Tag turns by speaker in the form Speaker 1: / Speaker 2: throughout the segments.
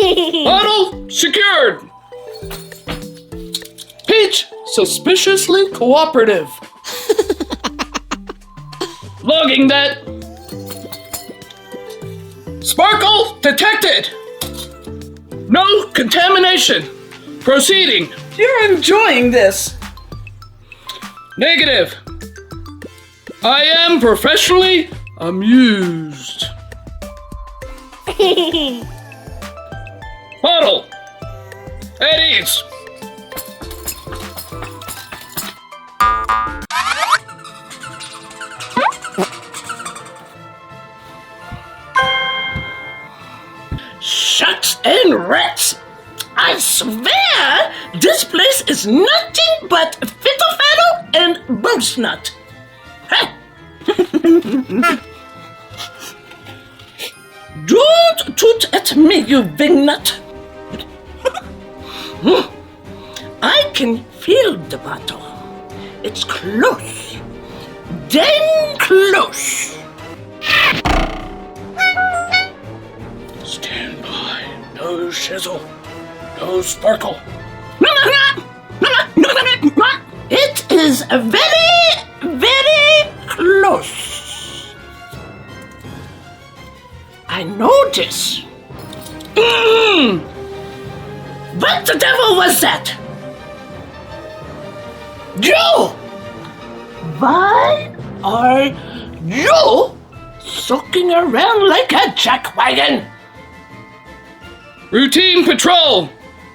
Speaker 1: Bottle secured. Peach suspiciously cooperative. Logging that. Sparkle detected. No contamination. Proceeding.
Speaker 2: You're enjoying this.
Speaker 1: Negative. I am professionally amused. Bottle. At ease.
Speaker 2: Shucks and rats. I swear, this place is nothing but fiddle-faddle and boast nut. Don't toot at me, you wingnut. I can feel the bottle. It's close. Dang close.
Speaker 1: Stand by. No shizzle. No sparkle.
Speaker 2: It is very, very close. I notice. What the devil was that? You! Why are you sulking around like a jackwagon?
Speaker 1: Routine patrol.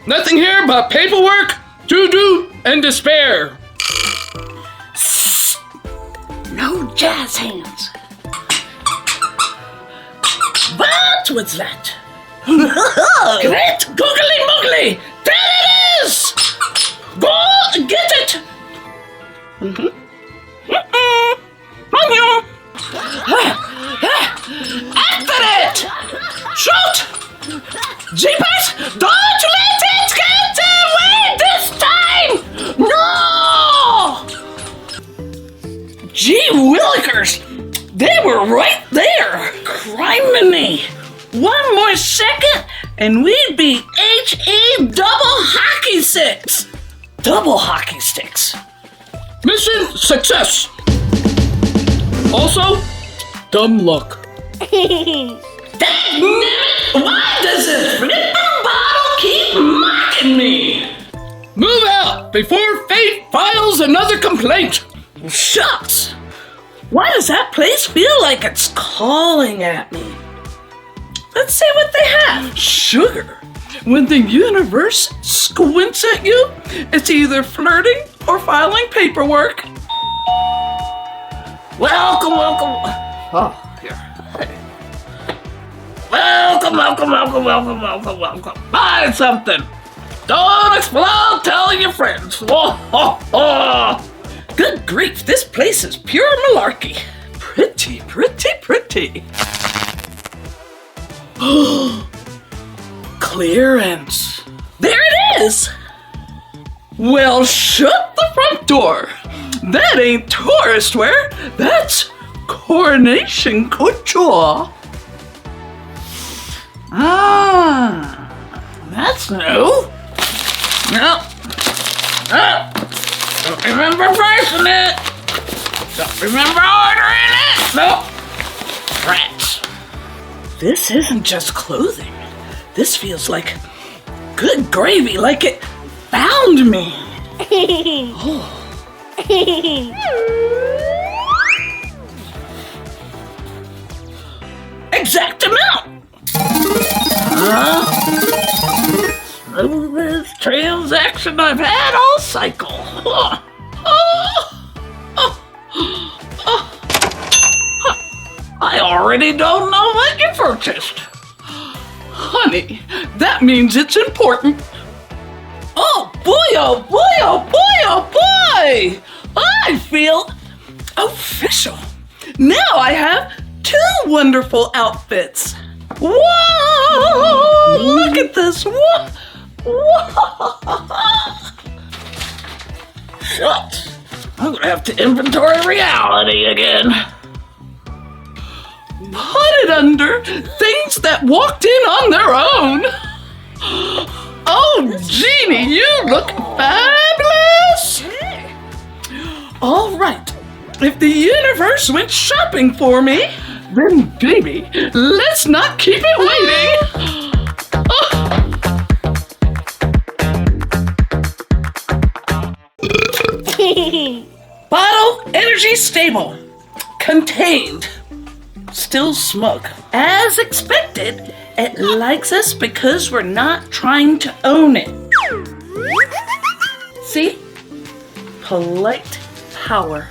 Speaker 1: Nothing here but paperwork, doo-doo, and despair.
Speaker 2: No jazz hands. What was that? Great googly moogly! There it is! Go get it! After it! Shoot! Jeepers! Don't let it get away this time! No! Gee willikers! They were right there! Criminy! One more second and we'd be H-E double hockey sticks! Double hockey sticks!
Speaker 1: Mission success. Also, dumb luck.
Speaker 2: Why does the flippin' bottle keep mocking me?
Speaker 1: Move out before fate files another complaint.
Speaker 2: Shucks! Why does that place feel like it's calling at me? Let's see what they have. Sugar. When the universe squints at you, it's either flirting or filing paperwork. Welcome. Oh, here. Hey. Welcome. Buy something. Don't explode telling your friends. Good grief, this place is pure malarkey. Pretty. Clearance. There it is. Well, shut the front door. That ain't tourist wear. That's coronation couture. Ah, that's new. No. Don't remember pricing it. Don't remember ordering it. Nope. Rats. This isn't just clothing. This feels like good gravy, like it found me. Oh. Exact amount. Smoothest transaction I've had all cycle. I already don't know what you purchased. Honey, that means it's important. Oh boy! I feel official. Now I have 2 wonderful outfits. Whoa! Look at this. Whoa! Shucks. I'm gonna have to inventory reality again. Put it under things that walked in on their own. look fabulous. All right, if the universe went shopping for me, then baby, let's not keep it waiting. Bottle energy stable. Contained. Still smug. As expected, it likes us because we're not trying to own it. See? Polite power.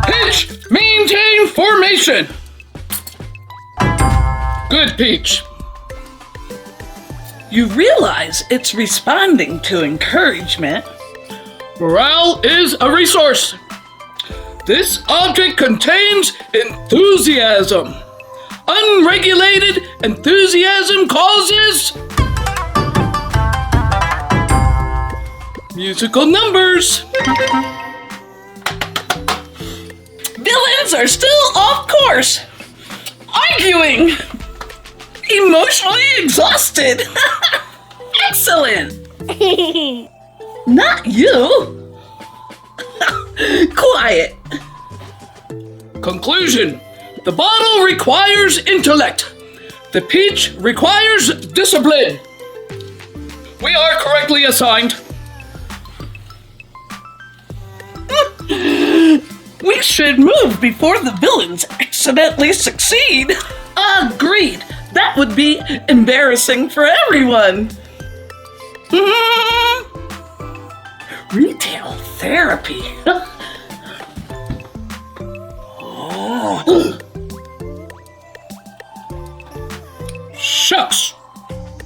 Speaker 1: Peach, maintain formation. Good, Peach.
Speaker 2: You realize it's responding to encouragement.
Speaker 1: Morale is a resource. This object contains enthusiasm. Unregulated enthusiasm causes musical numbers.
Speaker 2: Villains are still off course. Arguing. Emotionally exhausted. Excellent. Not you. Quiet.
Speaker 1: Conclusion. The bottle requires intellect. The peach requires discipline. We are correctly assigned.
Speaker 2: We should move before the villains accidentally succeed. Agreed. That would be embarrassing for everyone. Retail therapy.
Speaker 1: Shucks.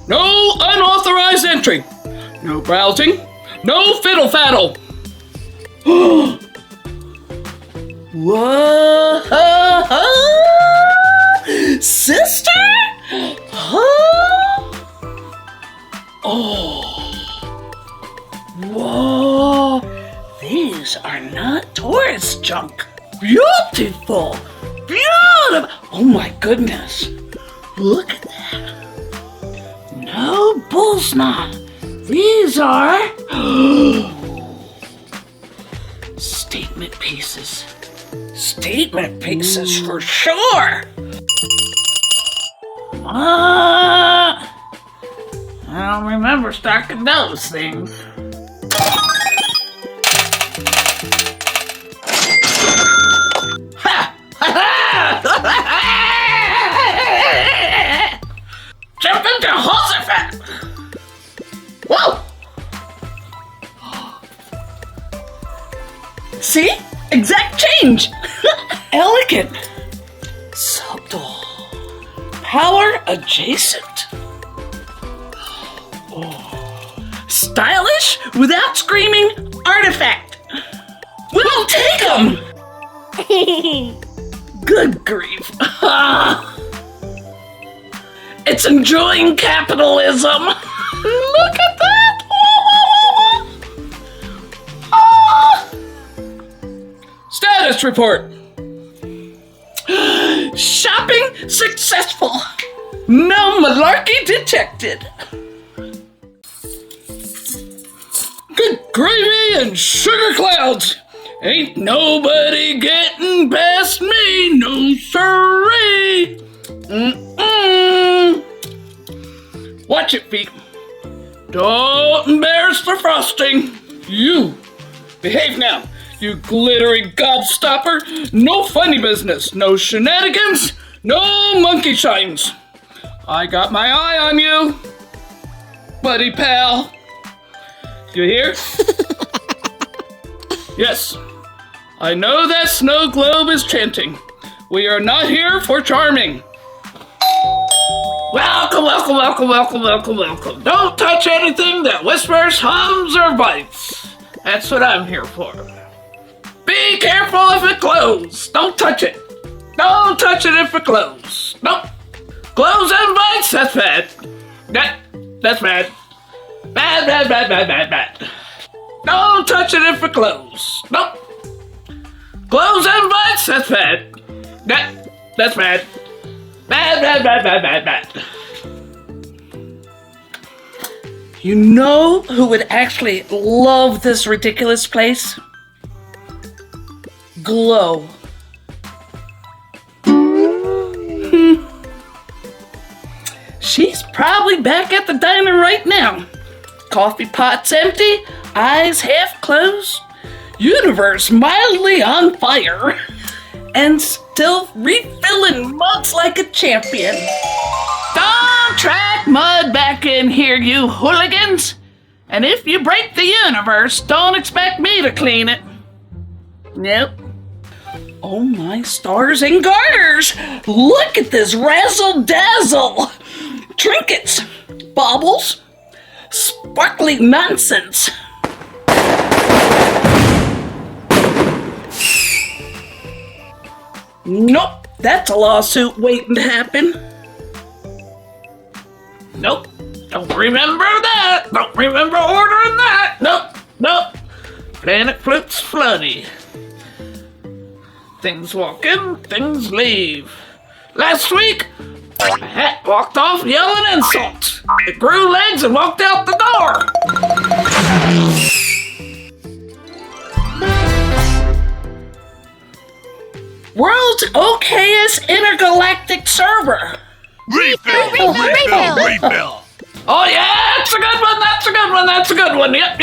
Speaker 1: No unauthorized entry. No browsing. No fiddle-faddle.
Speaker 2: Whoa, sister? Huh? Oh, whoa, these are not tourist junk. Beautiful, beautiful. Oh my goodness, look at that. No bull's knot. These are statement pieces. Statement pieces for sure. I don't remember stocking those things. Ha! Jump into Jehoshaphat! Whoa! See? Exact change! Elegant. Subtle. Power adjacent. Oh. Stylish without screaming artifact. We'll take 'em! Good grief. It's enjoying capitalism. Look at that.
Speaker 1: Status report.
Speaker 2: Shopping successful. No malarkey detected.
Speaker 1: Good gravy and sugar clouds. Ain't nobody getting past me, no siree. Watch it, feet. Don't embarrass the frosting. You. Behave now, you glittery gobstopper. No funny business, no shenanigans, no monkey shines. I got my eye on you, buddy pal. You hear? Yes. I know that snow globe is chanting. We are not here for charming. Welcome, welcome, welcome, welcome, welcome, welcome. Don't touch anything that whispers, hums, or bites. That's what I'm here for. Be careful if it glows. Don't touch it. Don't touch it if it glows. Nope. Glows and bites, that's bad. That's bad. Bad, bad, bad, bad, bad, bad. Don't touch it if it glows. Nope. Glows and bites, that's bad. That's bad. Bad, bad, bad, bad, bad, bad.
Speaker 2: You know who would actually love this ridiculous place? Glow. She's probably back at the diner right now. Coffee pot's empty, eyes half closed, universe mildly on fire, and still refilling mugs like a champion.
Speaker 1: Don't track mud back in here, you hooligans. And if you break the universe, don't expect me to clean it. Nope.
Speaker 2: Oh my stars and garters! Look at this razzle-dazzle! Trinkets, baubles, sparkly nonsense. Nope, that's a lawsuit waiting to happen.
Speaker 1: Nope. Don't remember that. Don't remember ordering that. Nope. Planet Flutes Flooney. Things walk in, things leave. Last week, a hat walked off yelling insults. It grew legs and walked out the door.
Speaker 2: World's okayest intergalactic server.
Speaker 3: Refill!
Speaker 1: Oh yeah, that's a good one. That's a good one. Yep.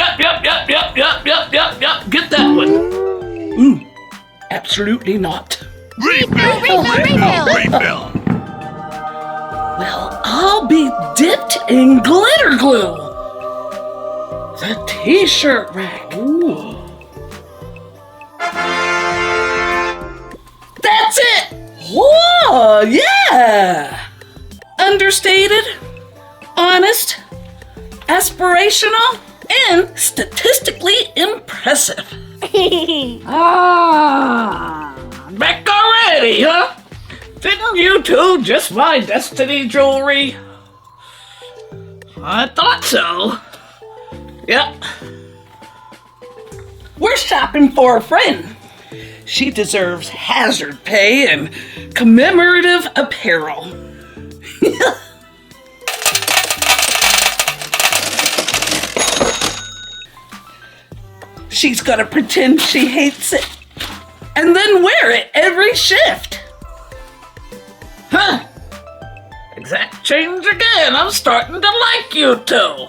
Speaker 1: Get that one.
Speaker 2: Absolutely not.
Speaker 3: Refill!
Speaker 2: Well, I'll be dipped in glitter glue. The t-shirt rack. Ooh. That's it! Whoa, yeah! Understated, honest, aspirational, and statistically impressive.
Speaker 1: Back already, huh? Didn't you two just buy Destiny jewelry? I thought so. Yep.
Speaker 2: We're shopping for a friend. She deserves hazard pay and commemorative apparel. She's gonna pretend she hates it and then wear it every shift.
Speaker 1: Huh. Exact change again. I'm starting to like you two.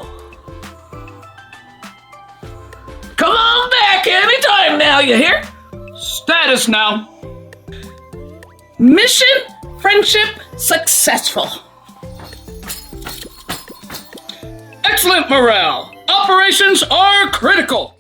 Speaker 1: Come on back anytime now, you hear? Status now.
Speaker 2: Mission, friendship, successful.
Speaker 1: Excellent morale. Operations are critical.